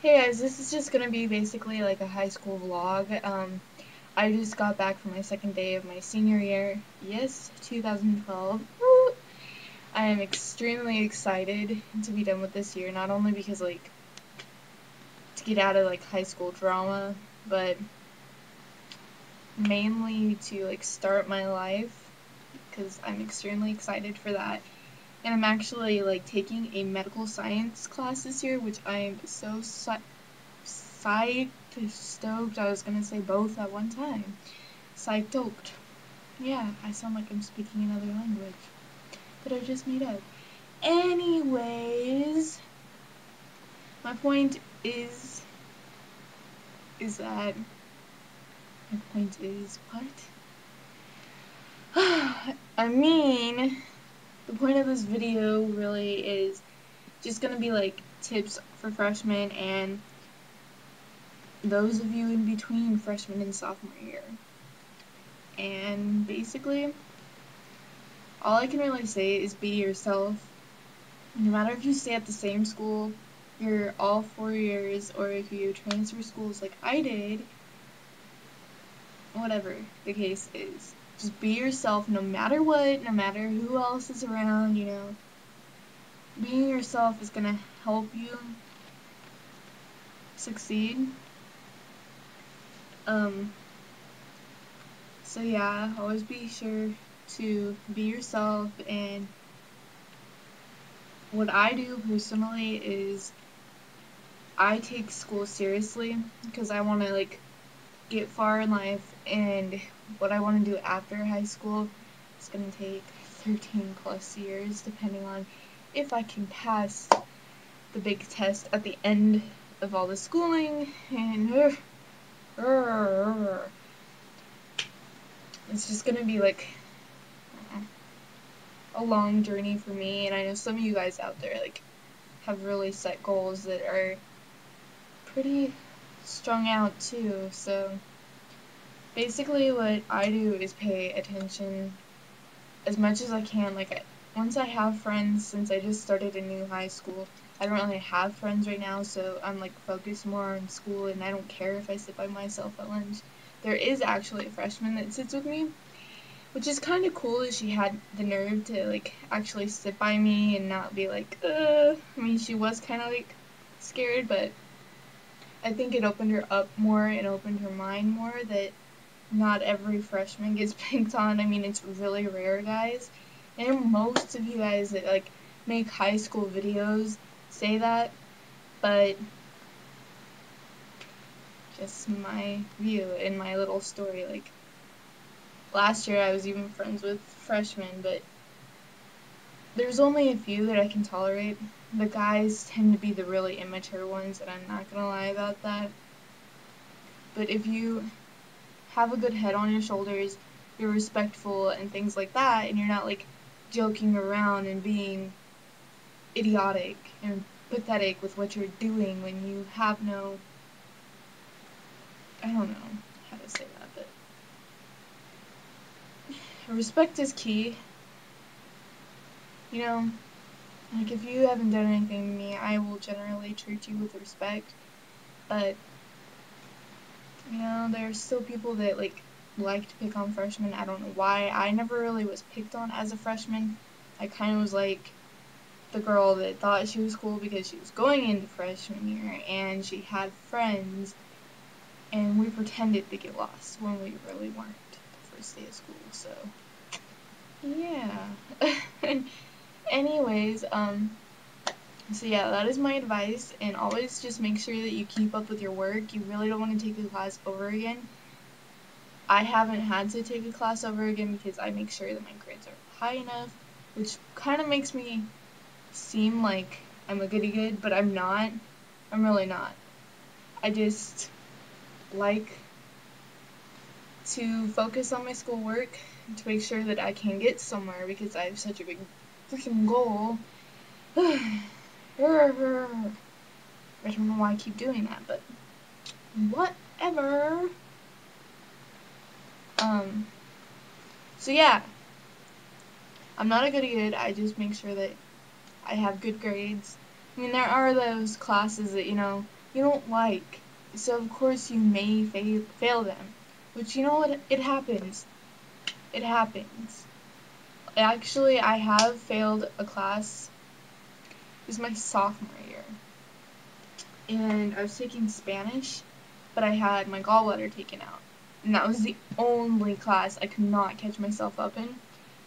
Hey guys, this is just gonna be basically like a high school vlog. I just got back from my second day of my senior year. Yes, 2012. Woo! I am extremely excited to be done with this year, not only because to get out of high school drama, but mainly to start my life because I'm extremely excited for that. And I'm actually taking a medical science class this year, which I am so psyched, stoked. I was gonna say both at one time. Psyched. Yeah, I sound like I'm speaking another language that I just made up. Anyways, my point is that my point is what? I mean, the point of this video really is just gonna be tips for freshmen and those of you in between freshman and sophomore year. And basically, all I can really say is be yourself. No matter if you stay at the same school your all 4 years or if you transfer schools like I did, whatever the case is. Just be yourself no matter what, no matter who else is around, Being yourself is gonna help you succeed. So yeah, always be sure to be yourself. And what I do personally is I take school seriously because I want to get far in life, and what I want to do after high school is going to take 13 plus years, depending on if I can pass the big test at the end of all the schooling. And it's just going to be a long journey for me. And I know some of you guys out there have really set goals that are pretty strung out too. So basically what I do is pay attention as much as I can. Once I have friends, since I just started a new high school, I don't really have friends right now, so I'm focused more on school, and I don't care if I sit by myself at lunch. There is actually a freshman that sits with me, which is kind of cool that she had the nerve to actually sit by me and not be I mean, she was kind of scared, but I think it opened her up more and opened her mind more that not every freshman gets picked on. I mean, it's really rare, guys. And most of you guys that make high school videos say that, but just my view and my little story. Last year I was even friends with freshmen, but there's only a few that I can tolerate. The guys tend to be the really immature ones, and I'm not gonna lie about that. But if you have a good head on your shoulders, you're respectful and things like that, and you're not joking around and being idiotic and pathetic with what you're doing when you have no, I don't know how to say that, but respect is key. If you haven't done anything to me, I will generally treat you with respect, but there's still people that like to pick on freshmen. I don't know why. I never really was picked on as a freshman. I kind of was the girl that thought she was cool because she was going into freshman year and she had friends, and we pretended to get lost when we really weren't the first day of school. So yeah. Anyways, so yeah, that is my advice, and always just make sure that you keep up with your work. You really don't want to take a class over again. I haven't had to take a class over again because I make sure that my grades are high enough, which kind of makes me seem like I'm a goody good, but I'm not. I'm really not. I just like to focus on my schoolwork to make sure that I can get somewhere because I have such a big freaking goal. I don't know why I keep doing that, but whatever. So yeah, I'm not a goody good. I just make sure that I have good grades. I mean, there are those classes that you don't like. So of course you may fail them. Which, you know what, it happens. It happens. Actually, I have failed a class. It was my sophomore year. And I was taking Spanish, but I had my gallbladder taken out. And that was the only class I could not catch myself up in.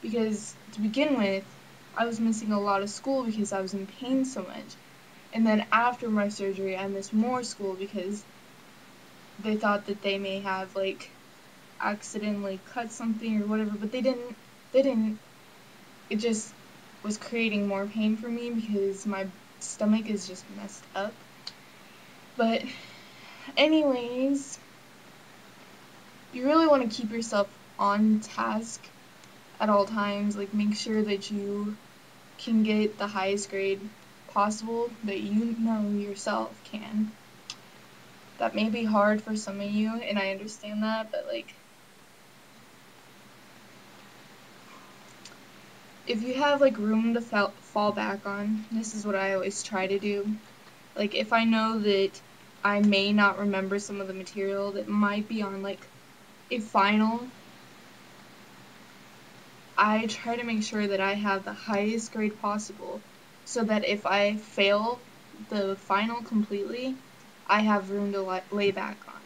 Because, to begin with, I was missing a lot of school because I was in pain so much. And then after my surgery, I missed more school because they thought that they may have, like, accidentally cut something or whatever, but they didn't. They didn't. It just was creating more pain for me because my stomach is just messed up. But anyways, you really want to keep yourself on task at all times. Like, make sure that you can get the highest grade possible that you know yourself can. That may be hard for some of you, and I understand that, but like, if you have like room to fall back on, this is what I always try to do. Like, if I know that I may not remember some of the material that might be on like a final, I try to make sure that I have the highest grade possible so that if I fail the final completely, I have room to lay back on.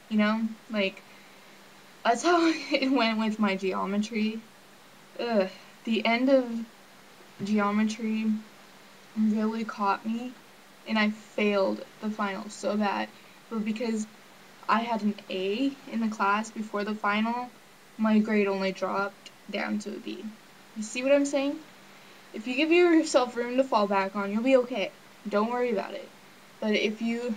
You know? Like, that's how it went with my geometry. Ugh. The end of geometry really caught me, and I failed the final so bad. But because I had an A in the class before the final, my grade only dropped down to a B. You see what I'm saying? If you give yourself room to fall back on, you'll be okay. Don't worry about it. But if you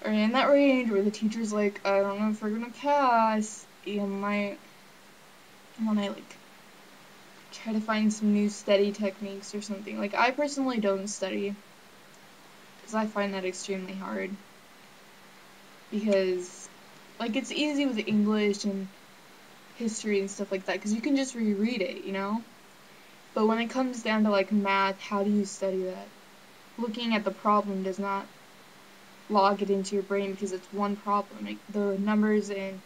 are in that range where the teacher's like, I don't know if we're gonna pass, you might wanna like try to find some new study techniques or something. Like, I personally don't study because I find that extremely hard. Because, like, it's easy with English and history and stuff like that because you can just reread it, you know? But when it comes down to, like, math, how do you study that? Looking at the problem does not log it into your brain because it's one problem. Like, the numbers and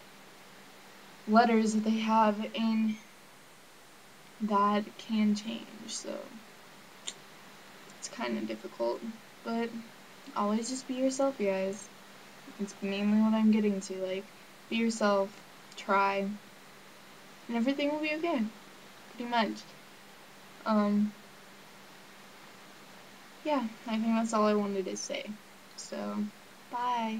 letters that they have in that can change, so it's kind of difficult. But always just be yourself, you guys. It's mainly what I'm getting to. Like, be yourself, try, and everything will be okay. Pretty much. Yeah, I think that's all I wanted to say. So, bye.